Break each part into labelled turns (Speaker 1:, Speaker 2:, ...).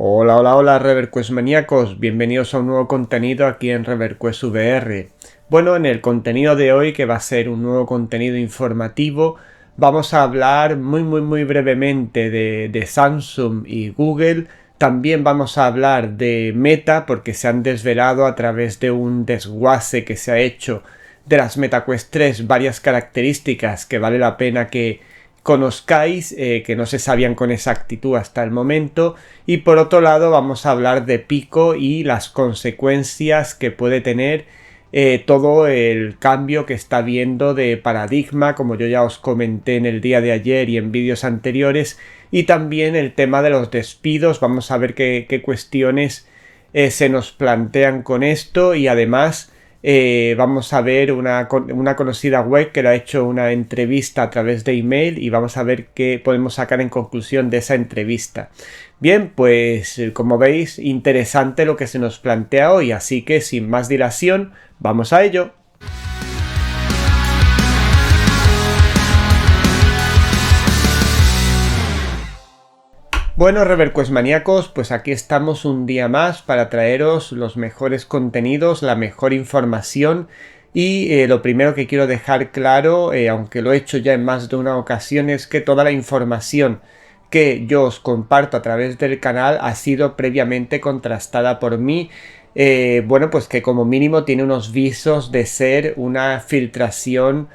Speaker 1: Hola, hola, hola, ReverQuest maníacos, bienvenidos a un nuevo contenido aquí en ReverQuest VR. Bueno, en el contenido de hoy, que va a ser un nuevo contenido informativo, vamos a hablar muy brevemente de Samsung y Google. También vamos a hablar de Meta, porque se han desvelado a través de un desguace que se ha hecho de las MetaQuest 3 varias características que vale la pena que conozcáis, que no se sabían con exactitud hasta el momento. Y por otro lado vamos a hablar de Pico y las consecuencias que puede tener todo el cambio que está viendo de paradigma, como yo ya os comenté en el día de ayer y en vídeos anteriores, y también el tema de los despidos. Vamos a ver qué cuestiones se nos plantean con esto, y además vamos a ver una conocida web que le ha hecho una entrevista a través de email, y vamos a ver qué podemos sacar en conclusión de esa entrevista. Bien, pues como veis, interesante lo que se nos plantea hoy, así que sin más dilación, vamos a ello. Bueno, ReverQuest maníacos, pues aquí estamos un día más para traeros los mejores contenidos, la mejor información. Y lo primero que quiero dejar claro, aunque lo he hecho ya en más de una ocasión, es que toda la información que yo os comparto a través del canal ha sido previamente contrastada por mí. Bueno, pues que como mínimo tiene unos visos de ser una filtración,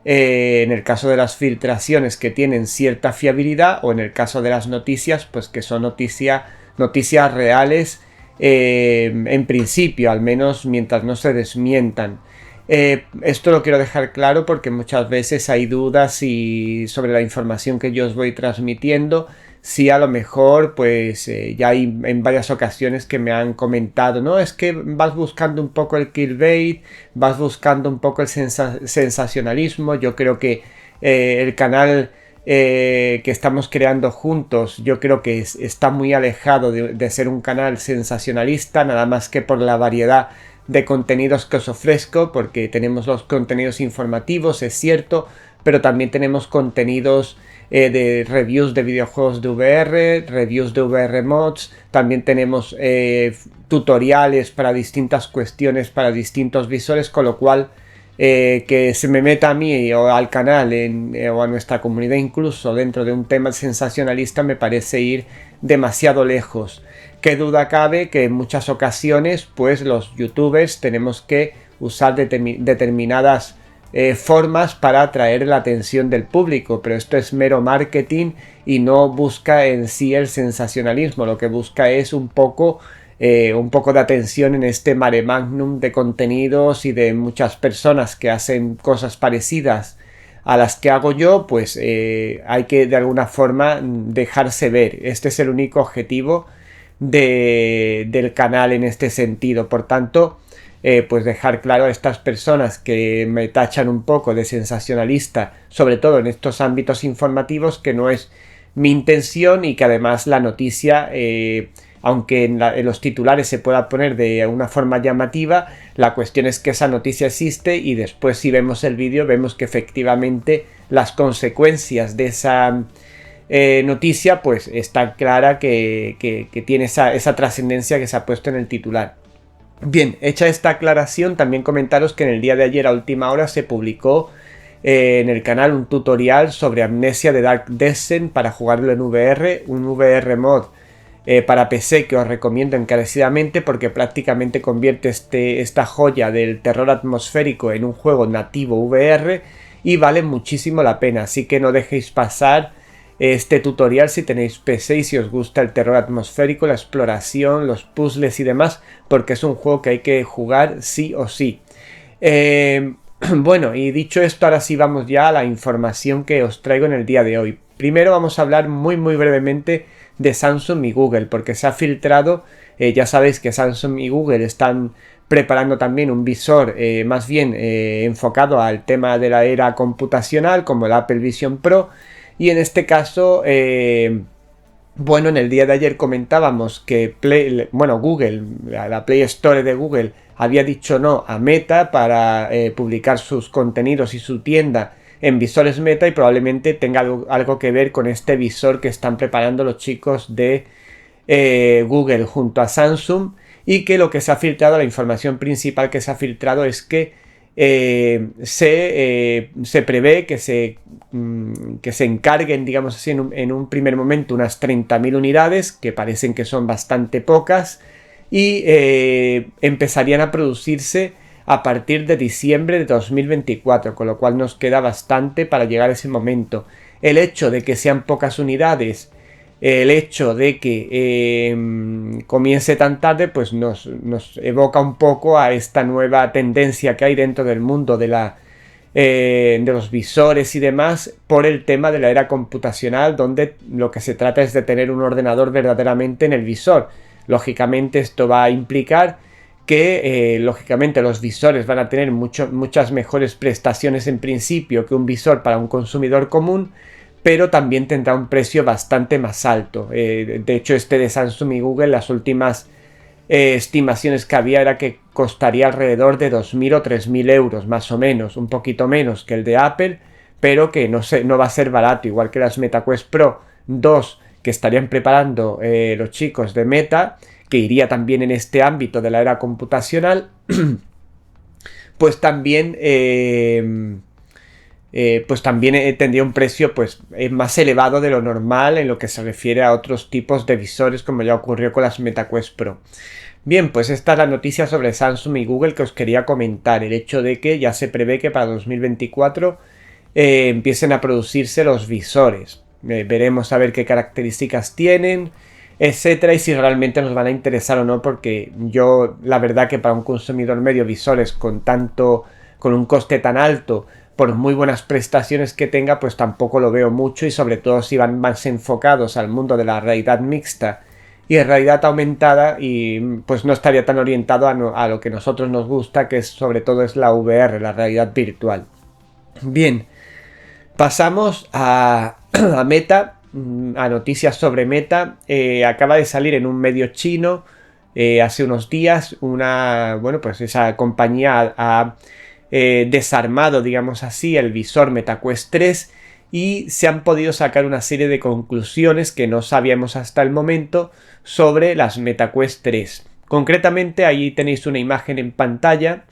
Speaker 1: en el caso de las filtraciones, que tienen cierta fiabilidad, o en el caso de las noticias, pues que son noticias reales, en principio, al menos mientras no se desmientan. Esto lo quiero dejar claro porque muchas veces hay dudas sobre la información que yo os voy transmitiendo. Si a lo mejor, pues ya hay en varias ocasiones que me han comentado, no, es que vas buscando un poco el clickbait, vas buscando un poco el sensacionalismo. Yo creo que el canal que estamos creando juntos, yo creo que está muy alejado de ser un canal sensacionalista, nada más que por la variedad de contenidos que os ofrezco, porque tenemos los contenidos informativos, es cierto, pero también tenemos contenidos de reviews de videojuegos de VR, reviews de VR mods, también tenemos tutoriales para distintas cuestiones, para distintos visores, con lo cual que se me meta a mí o al canal o a nuestra comunidad incluso dentro de un tema sensacionalista me parece ir demasiado lejos. Qué duda cabe que en muchas ocasiones pues los youtubers tenemos que usar determinadas formas para atraer la atención del público, pero esto es mero marketing y no busca en sí el sensacionalismo. Lo que busca es un poco de atención en este mare magnum de contenidos y de muchas personas que hacen cosas parecidas a las que hago yo. Pues hay que de alguna forma dejarse ver. Este es el único objetivo del canal en este sentido. Por tanto, pues dejar claro a estas personas que me tachan un poco de sensacionalista, sobre todo en estos ámbitos informativos, que no es mi intención, y que además la noticia, aunque en los titulares se pueda poner de una forma llamativa, la cuestión es que esa noticia existe, y después, si vemos el vídeo, vemos que efectivamente las consecuencias de esa noticia pues está clara, que tiene esa trascendencia que se ha puesto en el titular. Bien, hecha esta aclaración, también comentaros que en el día de ayer a última hora se publicó en el canal un tutorial sobre Amnesia de Dark Descent para jugarlo en VR, un VR mod para PC que os recomiendo encarecidamente, porque prácticamente convierte esta joya del terror atmosférico en un juego nativo VR y vale muchísimo la pena. Así que no dejéis pasar este tutorial si tenéis PC y si os gusta el terror atmosférico, la exploración, los puzzles y demás, porque es un juego que hay que jugar sí o sí. Bueno, y dicho esto, ahora sí vamos ya a la información que os traigo en el día de hoy. Primero vamos a hablar muy brevemente de Samsung y Google, porque se ha filtrado, ya sabéis que Samsung y Google están preparando también un visor más bien enfocado al tema de la era computacional, como el Apple Vision Pro. Y en este caso, bueno, en el día de ayer comentábamos que Google, la Play Store de Google, había dicho no a Meta para publicar sus contenidos y su tienda en visores Meta, y probablemente tenga algo que ver con este visor que están preparando los chicos de Google junto a Samsung, y que lo que se ha filtrado, la información principal que se ha filtrado es que se prevé que se encarguen, digamos así, en un primer momento unas 30.000 unidades, que parecen que son bastante pocas, y empezarían a producirse a partir de diciembre de 2024, con lo cual nos queda bastante para llegar a ese momento. El hecho de que sean pocas unidades, el hecho de que comience tan tarde, pues nos evoca un poco a esta nueva tendencia que hay dentro del mundo de los visores y demás, por el tema de la era computacional, donde lo que se trata es de tener un ordenador verdaderamente en el visor. Lógicamente esto va a implicar que lógicamente los visores van a tener muchas mejores prestaciones en principio que un visor para un consumidor común, pero también tendrá un precio bastante más alto. De hecho, este de Samsung y Google, las últimas estimaciones que había era que costaría alrededor de 2.000 o 3.000 euros, más o menos, un poquito menos que el de Apple, pero que no va a ser barato, igual que las MetaQuest Pro 2 que estarían preparando los chicos de Meta, que iría también en este ámbito de la era computacional, pues también tendría un precio pues más elevado de lo normal en lo que se refiere a otros tipos de visores, como ya ocurrió con las MetaQuest Pro. Bien, pues esta es la noticia sobre Samsung y Google que os quería comentar, el hecho de que ya se prevé que para 2024 empiecen a producirse los visores. Veremos a ver qué características tienen, etcétera, y si realmente nos van a interesar o no, porque yo la verdad que para un consumidor medio visores con un coste tan alto, por muy buenas prestaciones que tenga, pues tampoco lo veo mucho, y sobre todo si van más enfocados al mundo de la realidad mixta y realidad aumentada, y pues no estaría tan orientado a lo que a nosotros nos gusta, que sobre todo es la VR, la realidad virtual. Bien, pasamos a Meta, a noticias sobre Meta. Acaba de salir en un medio chino hace unos días pues esa compañía ha desarmado, digamos así, el visor MetaQuest 3, y se han podido sacar una serie de conclusiones que no sabíamos hasta el momento sobre las MetaQuest 3. Concretamente, ahí tenéis una imagen en pantalla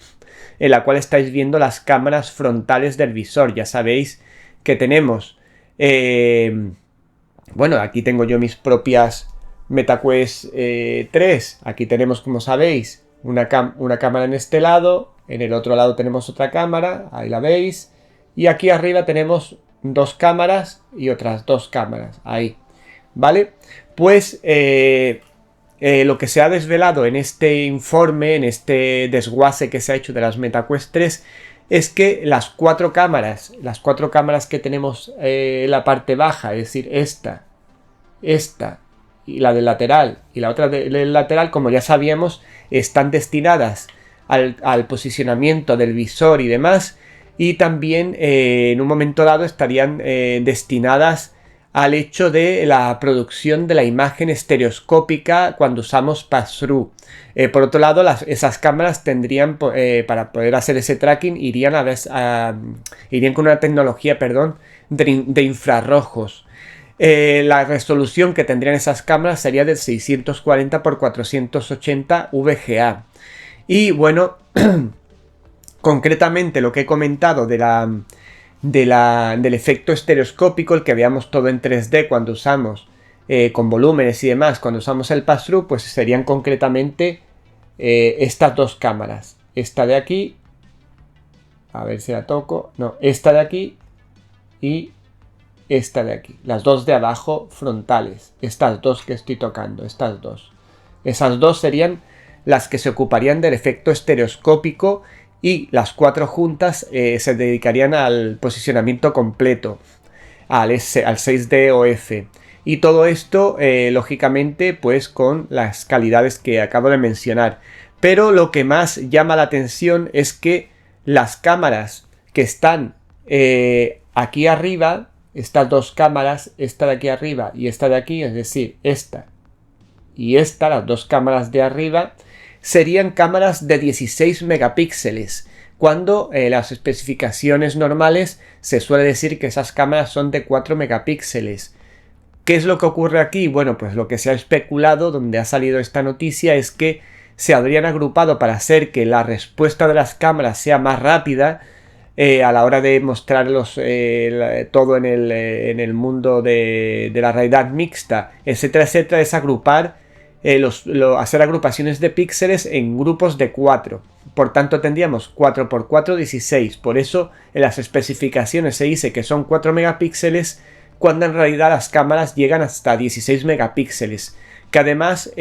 Speaker 1: en la cual estáis viendo las cámaras frontales del visor. Ya sabéis que tenemos aquí tengo yo mis propias MetaQuest 3. Aquí tenemos, como sabéis, una cámara en este lado, en el otro lado tenemos otra cámara, ahí la veis, y aquí arriba tenemos dos cámaras y otras dos cámaras, ahí, ¿vale? Pues lo que se ha desvelado en este informe, en este desguace que se ha hecho de las MetaQuest 3, es que las cuatro cámaras que tenemos en la parte baja, es decir, esta y la del lateral y la otra del lateral, como ya sabíamos, están destinadas al posicionamiento del visor y demás, y también en un momento dado estarían destinadas al hecho de la producción de la imagen estereoscópica cuando usamos pass-through. Por otro lado, esas cámaras tendrían, para poder hacer ese tracking, irían con una tecnología, de infrarrojos. La resolución que tendrían esas cámaras sería de 640 x 480 VGA. Y bueno, concretamente lo que he comentado del efecto estereoscópico, el que veamos todo en 3D cuando usamos con volúmenes y demás, cuando usamos el pass-through, pues serían concretamente estas dos cámaras. Esta de aquí, a ver si la toco, no, esta de aquí y esta de aquí, las dos de abajo frontales, estas dos que estoy tocando, estas dos. Esas dos serían las que se ocuparían del efecto estereoscópico, y las cuatro juntas se dedicarían al posicionamiento completo, al 6D o F. Y todo esto, lógicamente, pues con las calidades que acabo de mencionar. Pero lo que más llama la atención es que las cámaras que están aquí arriba, estas dos cámaras, esta de aquí arriba y esta de aquí, es decir, esta y esta, las dos cámaras de arriba, serían cámaras de 16 megapíxeles, cuando las especificaciones normales se suele decir que esas cámaras son de 4 megapíxeles. ¿Qué es lo que ocurre aquí? Bueno, pues lo que se ha especulado, donde ha salido esta noticia, es que se habrían agrupado para hacer que la respuesta de las cámaras sea más rápida a la hora de mostrarlos todo en el mundo de la realidad mixta, etcétera, etcétera, es agrupar, hacer agrupaciones de píxeles en grupos de 4. Por tanto, tendríamos 4×4, 16. Por eso en las especificaciones se dice que son 4 megapíxeles, cuando en realidad las cámaras llegan hasta 16 megapíxeles, que además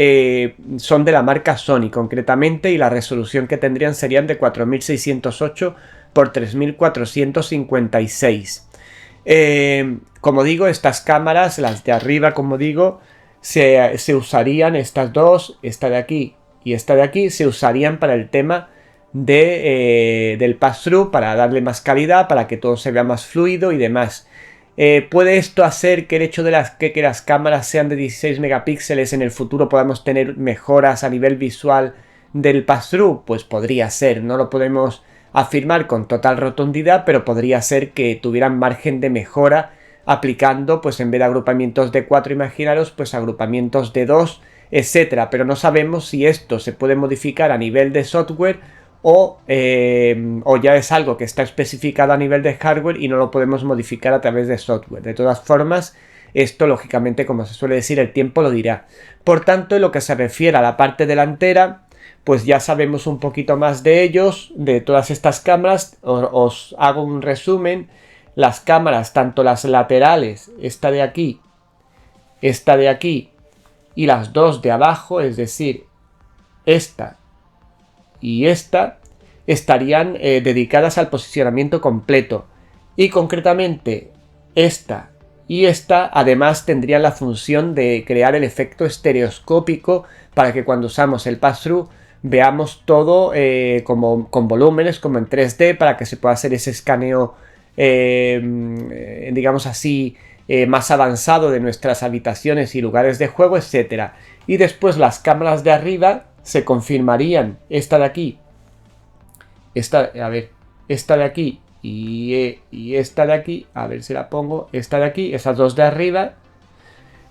Speaker 1: son de la marca Sony concretamente, y la resolución que tendrían serían de 4608 por 3456. Como digo, estas cámaras, las de arriba, como digo, se usarían, estas dos, esta de aquí y esta de aquí, se usarían para el tema del pass-through, para darle más calidad, para que todo se vea más fluido y demás. ¿Puede esto hacer que el hecho de que las cámaras sean de 16 megapíxeles en el futuro podamos tener mejoras a nivel visual del pass-through? Pues podría ser, no lo podemos afirmar con total rotundidad, pero podría ser que tuvieran margen de mejora aplicando, pues en vez de agrupamientos de 4, imaginaros, pues agrupamientos de 2, etcétera. Pero no sabemos si esto se puede modificar a nivel de software o ya es algo que está especificado a nivel de hardware y no lo podemos modificar a través de software. De todas formas, esto lógicamente, como se suele decir, el tiempo lo dirá. Por tanto, en lo que se refiere a la parte delantera, pues ya sabemos un poquito más de ellos, de todas estas cámaras. Os hago un resumen. Las cámaras, tanto las laterales, esta de aquí y las dos de abajo, es decir, esta y esta, estarían dedicadas al posicionamiento completo, y concretamente esta y esta además tendrían la función de crear el efecto estereoscópico para que cuando usamos el pass-through veamos todo como con volúmenes, como en 3D, para que se pueda hacer ese escaneo digamos así más avanzado de nuestras habitaciones y lugares de juego, etcétera. Y después las cámaras de arriba se confirmarían, esta de aquí, esta de aquí y esta de aquí, a ver si la pongo, esta de aquí, esas dos de arriba,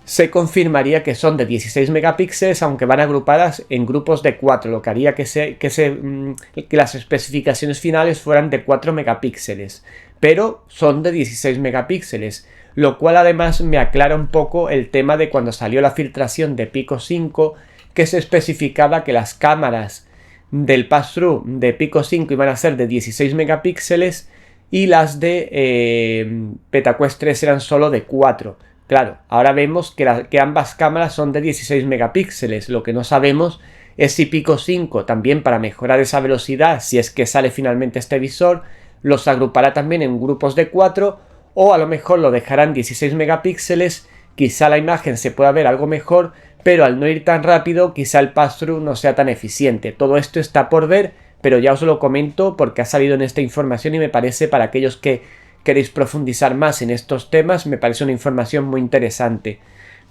Speaker 1: se confirmaría que son de 16 megapíxeles, aunque van agrupadas en grupos de 4, lo que haría que las especificaciones finales fueran de 4 megapíxeles, pero son de 16 megapíxeles, lo cual además me aclara un poco el tema de cuando salió la filtración de Pico 5, que se especificaba que las cámaras del pass-through de Pico 5 iban a ser de 16 megapíxeles y las de PetaQuest 3 eran solo de 4. Claro, ahora vemos que ambas cámaras son de 16 megapíxeles. Lo que no sabemos es si Pico 5 también, para mejorar esa velocidad, si es que sale finalmente este visor, los agrupará también en grupos de 4, o a lo mejor lo dejarán 16 megapíxeles, quizá la imagen se pueda ver algo mejor, pero al no ir tan rápido, quizá el pass-through no sea tan eficiente. Todo esto está por ver, pero ya os lo comento porque ha salido en esta información y me parece, para aquellos que queréis profundizar más en estos temas, me parece una información muy interesante.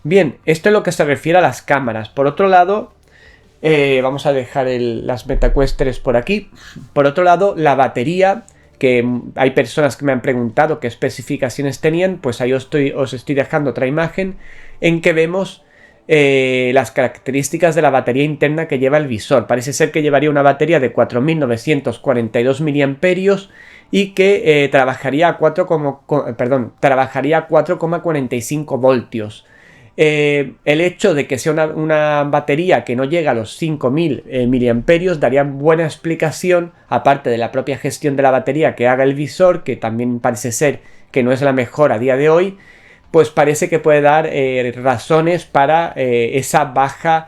Speaker 1: Bien, esto es lo que se refiere a las cámaras. Por otro lado, vamos a dejar las MetaQuest 3 por aquí. Por otro lado, la batería, que hay personas que me han preguntado qué especificaciones tenían, pues ahí os estoy dejando otra imagen en que vemos las características de la batería interna que lleva el visor. Parece ser que llevaría una batería de 4942 miliamperios y que trabajaría a 4,45 voltios. El hecho de que sea una batería que no llega a los 5000 miliamperios daría buena explicación, aparte de la propia gestión de la batería que haga el visor, que también parece ser que no es la mejor a día de hoy, pues parece que puede dar razones para esa baja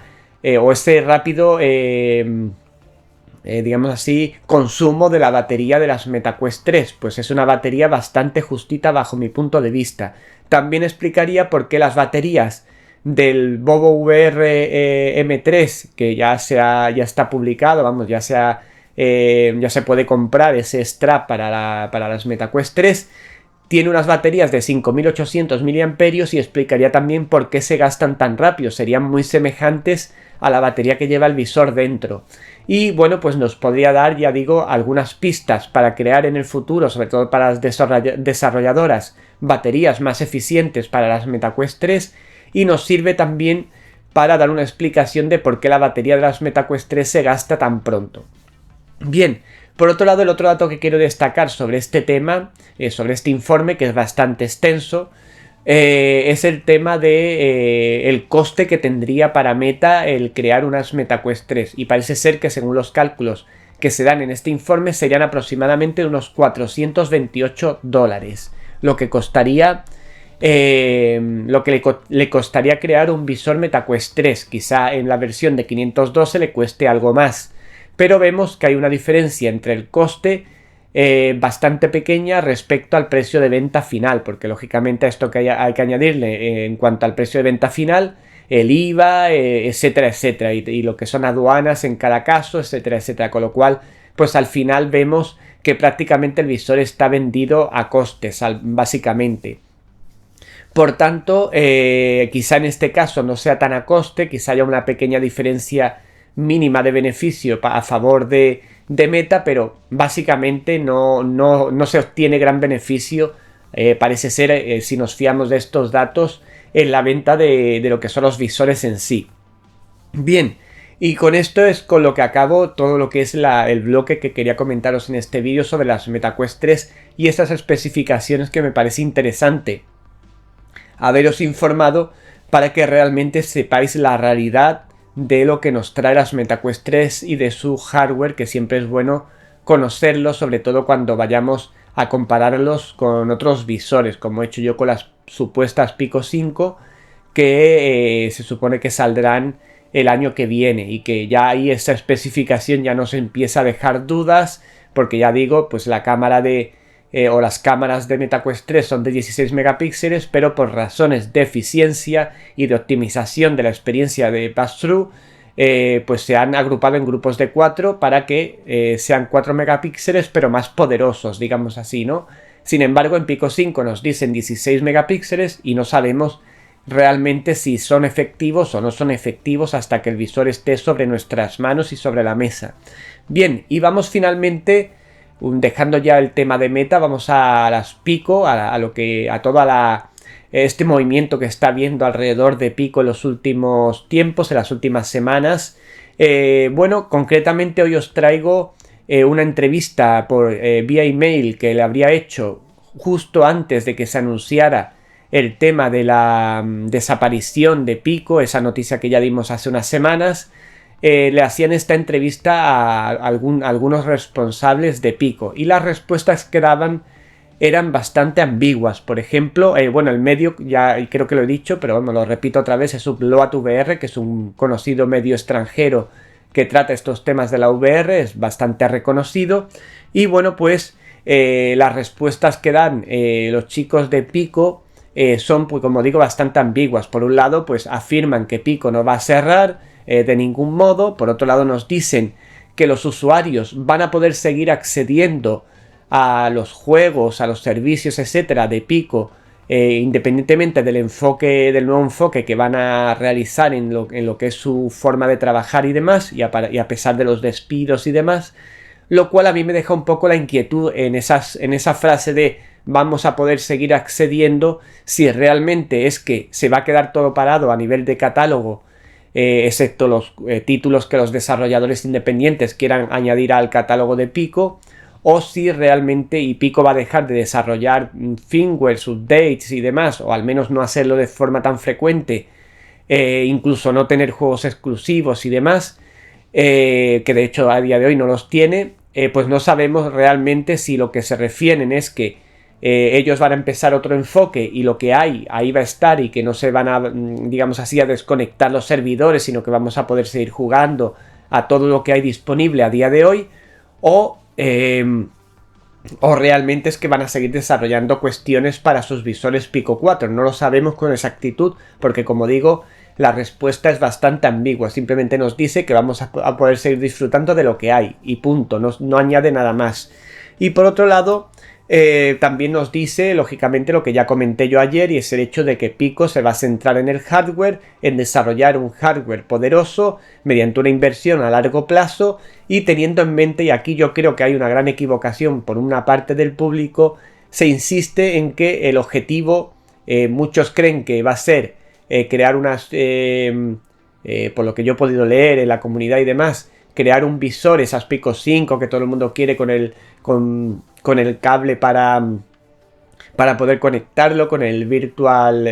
Speaker 1: o ese rápido digamos así, consumo de la batería de las MetaQuest 3, pues es una batería bastante justita bajo mi punto de vista. También explicaría por qué las baterías del Bobo VR M3, que ya está publicado, vamos, ya se puede comprar ese strap para las MetaQuest 3, tiene unas baterías de 5800 miliamperios, y explicaría también por qué se gastan tan rápido. Serían muy semejantes a la batería que lleva el visor dentro. Y bueno, pues nos podría dar, ya digo, algunas pistas para crear en el futuro, sobre todo para las desarrolladoras, baterías más eficientes para las MetaQuest 3, y nos sirve también para dar una explicación de por qué la batería de las MetaQuest 3 se gasta tan pronto. Bien, por otro lado, el otro dato que quiero destacar sobre este tema, sobre este informe, que es bastante extenso, es el tema de el coste que tendría para Meta el crear unas MetaQuest 3. Y parece ser que según los cálculos que se dan en este informe serían aproximadamente unos $428, lo que costaría le costaría crear un visor MetaQuest 3. Quizá en la versión de 512 le cueste algo más, pero vemos que hay una diferencia entre el coste bastante pequeña respecto al precio de venta final, porque lógicamente a esto que hay que añadirle en cuanto al precio de venta final el IVA, etcétera, etcétera, y lo que son aduanas en cada caso, etcétera, etcétera, con lo cual pues al final vemos que prácticamente el visor está vendido a costes, básicamente. Por tanto, quizá en este caso no sea tan a coste, quizá haya una pequeña diferencia mínima de beneficio a favor de Meta, pero básicamente no se obtiene gran beneficio, parece ser, si nos fiamos de estos datos, en la venta de lo que son los visores en sí. Bien, y con esto es con lo que acabo todo lo que es el bloque que quería comentaros en este vídeo sobre las MetaQuest 3 y estas especificaciones que me parece interesante haberos informado para que realmente sepáis la realidad de lo que nos trae las MetaQuest 3 y de su hardware, que siempre es bueno conocerlo, sobre todo cuando vayamos a compararlos con otros visores, como he hecho yo con las supuestas Pico 5, que se supone que saldrán el año que viene, y que ya ahí esa especificación ya nos empieza a dejar dudas, porque ya digo, pues la cámara o las cámaras de MetaQuest 3 son de 16 megapíxeles, pero por razones de eficiencia y de optimización de la experiencia de pass-through, pues se han agrupado en grupos de 4 para que sean 4 megapíxeles, pero más poderosos, digamos así, ¿no? Sin embargo, en Pico 5 nos dicen 16 megapíxeles y no sabemos realmente si son efectivos o no son efectivos hasta que el visor esté sobre nuestras manos y sobre la mesa. Bien, y vamos finalmente, dejando ya el tema de Meta, vamos a las Pico, a todo este movimiento que está habiendo alrededor de Pico en los últimos tiempos, en las últimas semanas. Bueno, concretamente hoy os traigo una entrevista vía email que le habría hecho justo antes de que se anunciara el tema de la desaparición de Pico, esa noticia que ya dimos hace unas semanas. Le hacían esta entrevista a algunos responsables de Pico y las respuestas que daban eran bastante ambiguas. Por ejemplo, bueno, el medio, ya creo que lo he dicho, pero bueno, lo repito otra vez, es Upload VR, que es un conocido medio extranjero que trata estos temas de la VR, es bastante reconocido. Y bueno, pues las respuestas que dan los chicos de Pico son, pues como digo, bastante ambiguas. Por un lado, pues afirman que Pico no va a cerrar de ningún modo. Por otro lado, nos dicen que los usuarios van a poder seguir accediendo a los juegos, a los servicios, etcétera, de Pico, independientemente del nuevo enfoque que van a realizar en lo que es su forma de trabajar y demás, y a pesar de los despidos y demás, lo cual a mí me deja un poco la inquietud en esa frase de vamos a poder seguir accediendo, si realmente es que se va a quedar todo parado a nivel de catálogo, excepto los títulos que los desarrolladores independientes quieran añadir al catálogo de Pico, o si realmente Pico va a dejar de desarrollar firmwares, updates y demás, o al menos no hacerlo de forma tan frecuente, incluso no tener juegos exclusivos y demás, que de hecho a día de hoy no los tiene. Pues no sabemos realmente si lo que se refieren es que ellos van a empezar otro enfoque y lo que ahí va a estar, y que no se van a, digamos así, a desconectar los servidores, sino que vamos a poder seguir jugando a todo lo que hay disponible a día de hoy, o realmente es que van a seguir desarrollando cuestiones para sus visores Pico 4. No lo sabemos con exactitud porque, como digo, la respuesta es bastante ambigua. Simplemente nos dice que vamos a poder seguir disfrutando de lo que hay y punto, no añade nada más. Y por otro lado, También nos dice, lógicamente, lo que ya comenté yo ayer, y es el hecho de que Pico se va a centrar en el hardware, en desarrollar un hardware poderoso mediante una inversión a largo plazo, y teniendo en mente, y aquí yo creo que hay una gran equivocación por una parte del público, se insiste en que el objetivo, muchos creen que va a ser crear unas, por lo que yo he podido leer en la comunidad y demás, crear un visor, esas Pico 5 que todo el mundo quiere con el cable para poder conectarlo con el virtual,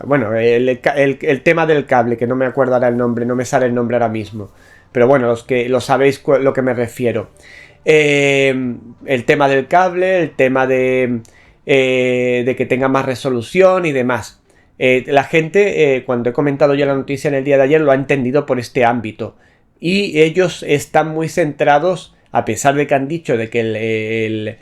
Speaker 1: bueno, el tema del cable, que no me acuerdo ahora el nombre, no me sale el nombre ahora mismo, pero bueno, los que lo sabéis lo que me refiero. El tema del cable, el tema de que tenga más resolución y demás. La gente, cuando he comentado yo la noticia en el día de ayer, lo ha entendido por este ámbito, y ellos están muy centrados, a pesar de que han dicho de que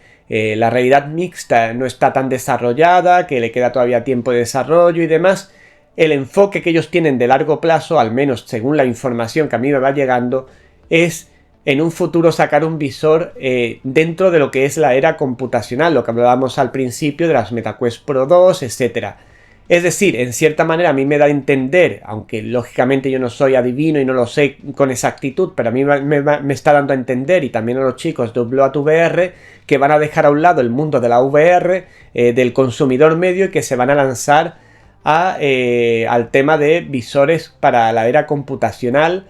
Speaker 1: la realidad mixta no está tan desarrollada, que le queda todavía tiempo de desarrollo y demás. El enfoque que ellos tienen de largo plazo, al menos según la información que a mí me va llegando, es en un futuro sacar un visor dentro de lo que es la era computacional, lo que hablábamos al principio de las MetaQuest Pro 2, etcétera. Es decir, en cierta manera a mí me da a entender, aunque lógicamente yo no soy adivino y no lo sé con exactitud, pero a mí me está dando a entender, y también a los chicos de Upload VR, que van a dejar a un lado el mundo de la VR, del consumidor medio, y que se van a lanzar al tema de visores para la era computacional,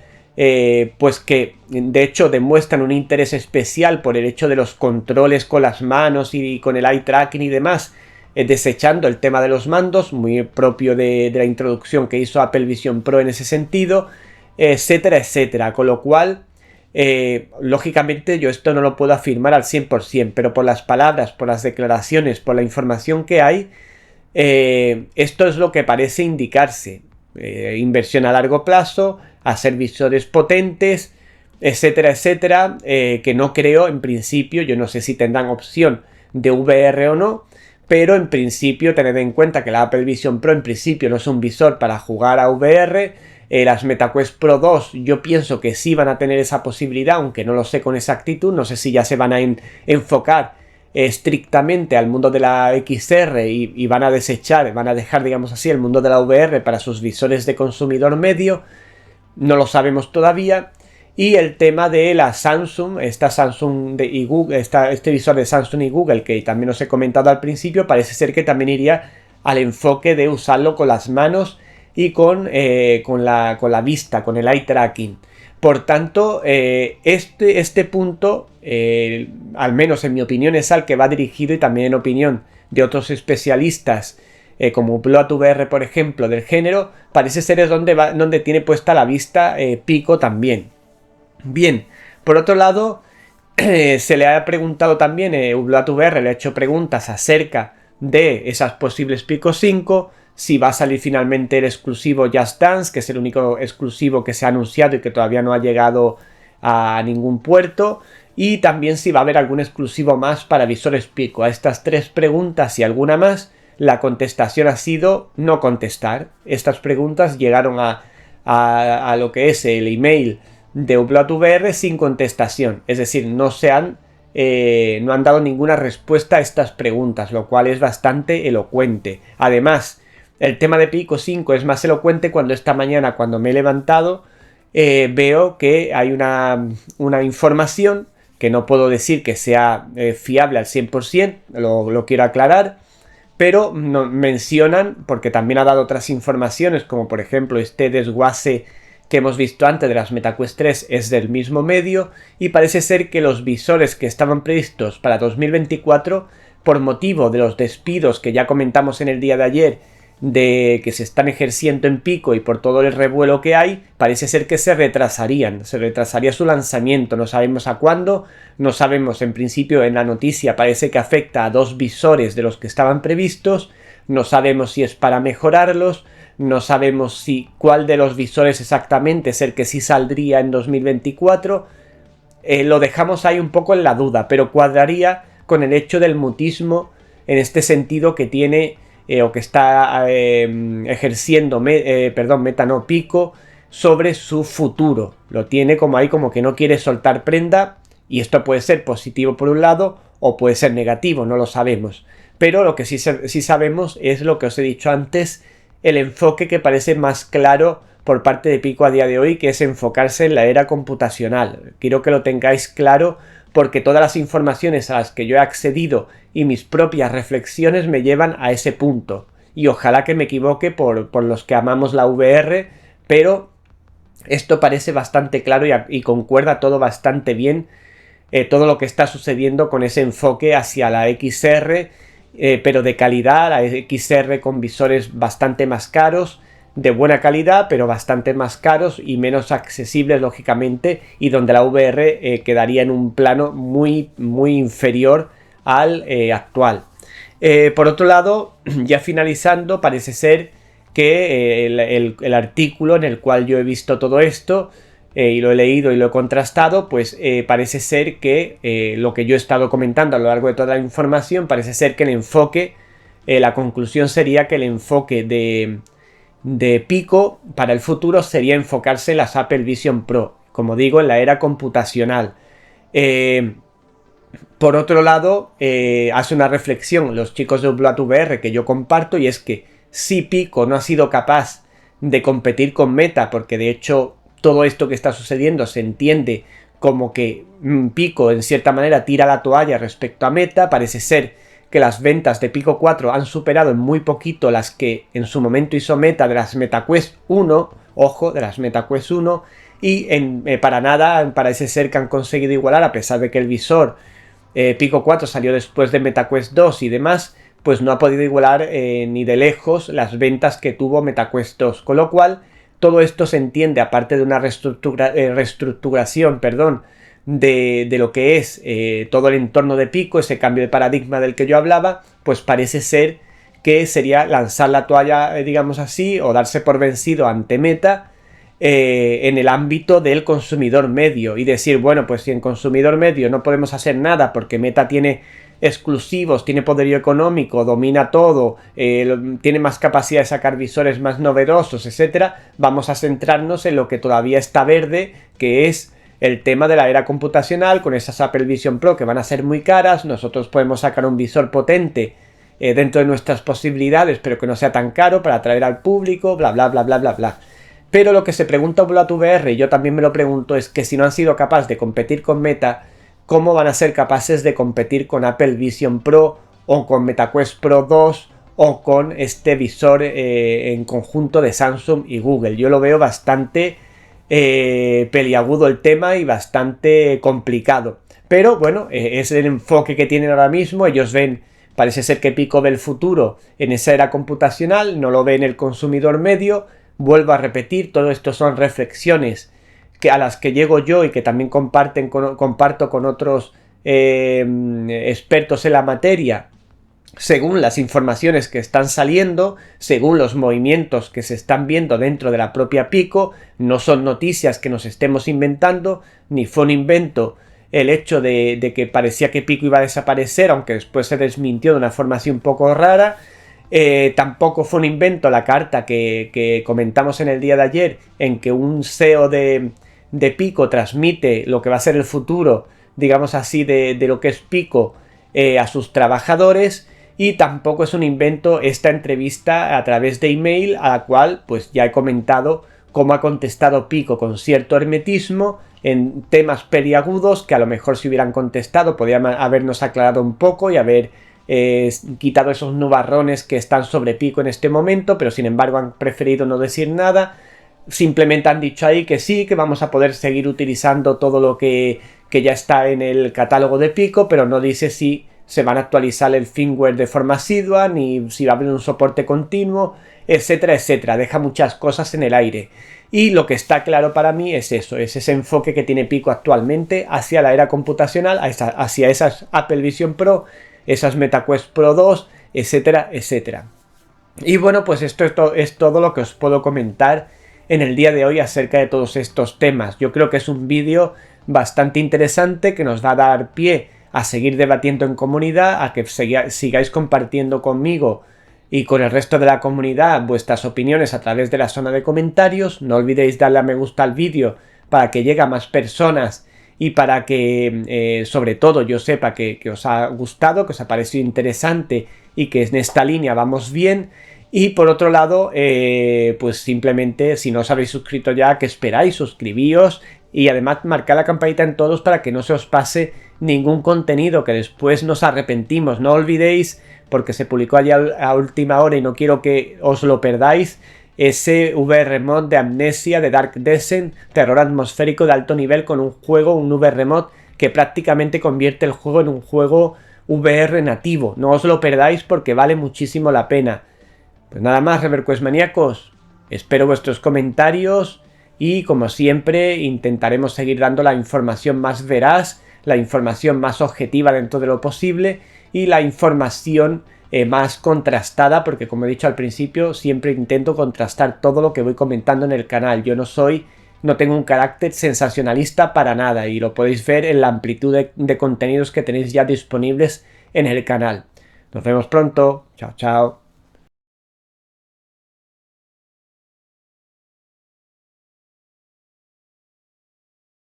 Speaker 1: pues que de hecho demuestran un interés especial por el hecho de los controles con las manos y con el eye tracking y demás, desechando el tema de los mandos, muy propio de la introducción que hizo Apple Vision Pro en ese sentido, etcétera, etcétera. Con lo cual, lógicamente yo esto no lo puedo afirmar al 100%, pero por las palabras, por las declaraciones, por la información que hay, esto es lo que parece indicarse. Inversión a largo plazo, hacer visores potentes, etcétera, etcétera, que no creo en principio, yo no sé si tendrán opción de VR o no, pero en principio tened en cuenta que la Apple Vision Pro en principio no es un visor para jugar a VR. Las MetaQuest Pro 2 yo pienso que sí van a tener esa posibilidad, aunque no lo sé con exactitud, no sé si ya se van a enfocar estrictamente al mundo de la XR y van a desechar, van a dejar, digamos así, el mundo de la VR para sus visores de consumidor medio, no lo sabemos todavía. Y el tema de la Samsung, y Google, este visor de Samsung y Google, que también os he comentado al principio, parece ser que también iría al enfoque de usarlo con las manos y con la vista, con el eye tracking. Por tanto, este punto, al menos en mi opinión, es al que va dirigido, y también en opinión de otros especialistas, como Upload VR, por ejemplo, del género, parece ser es donde tiene puesta la vista Pico también. Bien, por otro lado, se le ha preguntado también, Upload VR le ha hecho preguntas acerca de esas posibles Pico 5, si va a salir finalmente el exclusivo Just Dance, que es el único exclusivo que se ha anunciado y que todavía no ha llegado a ningún puerto, y también si va a haber algún exclusivo más para visores Pico. A estas tres preguntas y alguna más, la contestación ha sido no contestar. Estas preguntas llegaron a lo que es el email de Upload VR sin contestación, es decir, no han dado ninguna respuesta a estas preguntas, lo cual es bastante elocuente. Además, el tema de Pico 5 es más elocuente cuando esta mañana, cuando me he levantado, veo que hay una información que no puedo decir que sea fiable al 100%, lo quiero aclarar, pero mencionan, porque también ha dado otras informaciones, como por ejemplo este desguace que hemos visto antes de las MetaQuest 3 es del mismo medio, y parece ser que los visores que estaban previstos para 2024, por motivo de los despidos que ya comentamos en el día de ayer, de que se están ejerciendo en Pico y por todo el revuelo que hay, parece ser que se retrasaría su lanzamiento. No sabemos a cuándo, no sabemos, en principio en la noticia parece que afecta a 2 visores de los que estaban previstos, no sabemos si es para mejorarlos, no sabemos cuál de los visores exactamente es el que sí saldría en 2024. Lo dejamos ahí un poco en la duda, pero cuadraría con el hecho del mutismo en este sentido que tiene o que está ejerciendo Pico sobre su futuro. Lo tiene como ahí, como que no quiere soltar prenda, y esto puede ser positivo por un lado o puede ser negativo, no lo sabemos. Pero lo que sí sabemos es lo que os he dicho antes, el enfoque que parece más claro por parte de Pico a día de hoy, que es enfocarse en la era computacional. Quiero que lo tengáis claro porque todas las informaciones a las que yo he accedido y mis propias reflexiones me llevan a ese punto. Y ojalá que me equivoque por los que amamos la VR, pero esto parece bastante claro y concuerda todo bastante bien, todo lo que está sucediendo con ese enfoque hacia la XR, pero de calidad, la XR con visores bastante más caros, de buena calidad, pero bastante más caros y menos accesibles, lógicamente, y donde la VR quedaría en un plano muy, muy inferior al actual. Por otro lado, ya finalizando, parece ser que el artículo en el cual yo he visto todo esto y lo he leído y lo he contrastado, pues parece ser que lo que yo he estado comentando a lo largo de toda la información, parece ser que el enfoque, la conclusión sería que el enfoque de Pico para el futuro sería enfocarse en las Apple Vision Pro, como digo, en la era computacional. Por otro lado, hace una reflexión los chicos de Upload VR que yo comparto, y es que si Pico no ha sido capaz de competir con Meta, porque de hecho todo esto que está sucediendo se entiende como que Pico en cierta manera tira la toalla respecto a Meta, parece ser que las ventas de Pico 4 han superado en muy poquito las que en su momento hizo Meta de las MetaQuest 1, ojo, de las MetaQuest 1, y para nada parece ser que han conseguido igualar, a pesar de que el visor Pico 4 salió después de MetaQuest 2 y demás, pues no ha podido igualar ni de lejos las ventas que tuvo MetaQuest 2, con lo cual todo esto se entiende, aparte de una reestructuración, de lo que es todo el entorno de Pico, ese cambio de paradigma del que yo hablaba, pues parece ser que sería lanzar la toalla, digamos así, o darse por vencido ante Meta en el ámbito del consumidor medio y decir, bueno, pues si en consumidor medio no podemos hacer nada porque Meta tiene exclusivos, tiene poderío económico, domina todo, tiene más capacidad de sacar visores más novedosos, etcétera, vamos a centrarnos en lo que todavía está verde, que es el tema de la era computacional, con esas Apple Vision Pro que van a ser muy caras. Nosotros podemos sacar un visor potente dentro de nuestras posibilidades, pero que no sea tan caro para atraer al público, bla bla bla bla bla bla. Pero lo que se pregunta Upload VR, y yo también me lo pregunto, es que si no han sido capaces de competir con Meta, ¿cómo van a ser capaces de competir con Apple Vision Pro o con MetaQuest Pro 2 o con este visor en conjunto de Samsung y Google? Yo lo veo bastante peliagudo el tema y bastante complicado. Pero bueno, es el enfoque que tienen ahora mismo. Ellos ven, parece ser que Pico ve el futuro en esa era computacional, no lo ve en el consumidor medio. Vuelvo a repetir, todo esto son reflexiones a las que llego yo y que también comparto con otros expertos en la materia, según las informaciones que están saliendo, según los movimientos que se están viendo dentro de la propia Pico. No son noticias que nos estemos inventando, ni fue un invento el hecho de que parecía que Pico iba a desaparecer, aunque después se desmintió de una forma así un poco rara. Tampoco fue un invento la carta que comentamos en el día de ayer, en que un CEO de Pico transmite lo que va a ser el futuro, digamos así, de lo que es Pico a sus trabajadores. Y tampoco es un invento esta entrevista a través de email, a la cual pues ya he comentado cómo ha contestado Pico con cierto hermetismo en temas peliagudos que a lo mejor si hubieran contestado podrían habernos aclarado un poco y haber quitado esos nubarrones que están sobre Pico en este momento, pero sin embargo han preferido no decir nada. Simplemente han dicho ahí que sí, que vamos a poder seguir utilizando todo lo que ya está en el catálogo de Pico, pero no dice si se van a actualizar el firmware de forma asidua, ni si va a haber un soporte continuo, etcétera, etcétera. Deja muchas cosas en el aire. Y lo que está claro para mí es eso, es ese enfoque que tiene Pico actualmente hacia la era computacional, hacia esas Apple Vision Pro, esas MetaQuest Pro 2, etcétera, etcétera. Y bueno, pues esto es todo lo que os puedo comentar en el día de hoy acerca de todos estos temas. Yo creo que es un vídeo bastante interesante que nos va a dar pie a seguir debatiendo en comunidad, a que sigáis compartiendo conmigo y con el resto de la comunidad vuestras opiniones a través de la zona de comentarios. No olvidéis darle a me gusta al vídeo para que llegue a más personas y para que sobre todo yo sepa que os ha gustado, que os ha parecido interesante y que en esta línea vamos bien. Y por otro lado, pues simplemente si no os habéis suscrito ya, ¿qué esperáis? Suscribíos y además marcad la campanita en todos para que no se os pase ningún contenido, que después nos arrepentimos. No olvidéis, porque se publicó ayer a última hora y no quiero que os lo perdáis, ese VR mod de Amnesia, de Dark Descent, terror atmosférico de alto nivel con un juego, un VR mod que prácticamente convierte el juego en un juego VR nativo. No os lo perdáis porque vale muchísimo la pena. Pues nada más, ReverQuest maníacos, espero vuestros comentarios y como siempre intentaremos seguir dando la información más veraz, la información más objetiva dentro de lo posible y la información más contrastada, porque como he dicho al principio, siempre intento contrastar todo lo que voy comentando en el canal. Yo no tengo un carácter sensacionalista para nada y lo podéis ver en la amplitud de contenidos que tenéis ya disponibles en el canal. Nos vemos pronto. Chao, chao.